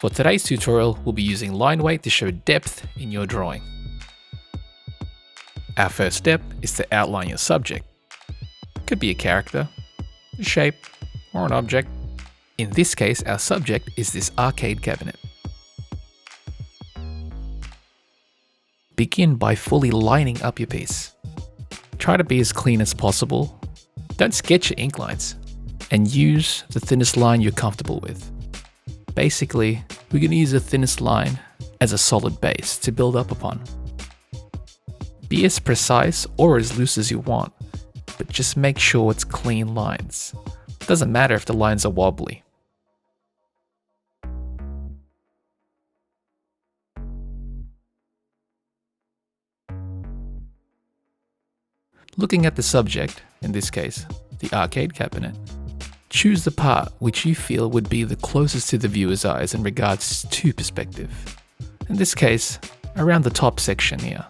For today's tutorial, we'll be using line weight to show depth in your drawing. Our first step is to outline your subject. It could be a character, a shape, or an object. In this case, our subject is this arcade cabinet. Begin by fully lining up your piece. Try to be as clean as possible. Don't sketch your ink lines, and use the thinnest line you're comfortable with. Basically, we're going to use the thinnest line as a solid base to build up upon. Be as precise or as loose as you want, but just make sure it's clean lines. It doesn't matter if the lines are wobbly. Looking at the subject, in this case, the arcade cabinet, choose the part which you feel would be the closest to the viewer's eyes in regards to perspective. In this case, around the top section here.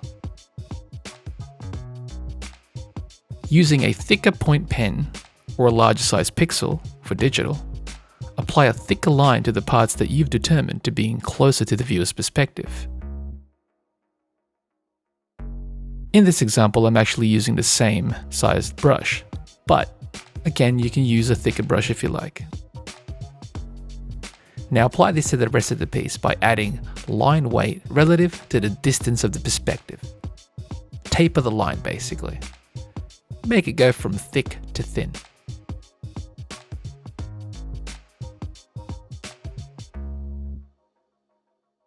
Using a thicker point pen or a larger size pixel for digital, apply a thicker line to the parts that you've determined to being closer to the viewer's perspective. In this example, I'm actually using the same sized brush, but again, you can use a thicker brush if you like. Now apply this to the rest of the piece by adding line weight relative to the distance of the perspective. Taper the line basically. Make it go from thick to thin.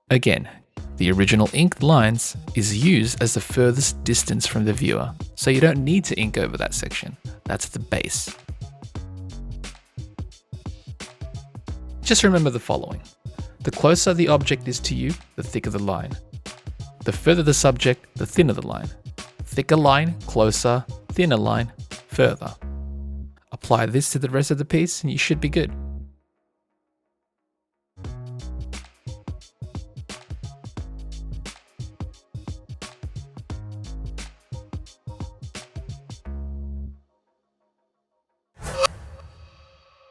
Again, the original inked lines is used as the furthest distance from the viewer, so you don't need to ink over that section. That's the base. Just remember the following. The closer the object is to you, the thicker the line. The further the subject, the thinner the line. Thicker line, closer, thinner line, further. Apply this to the rest of the piece and you should be good.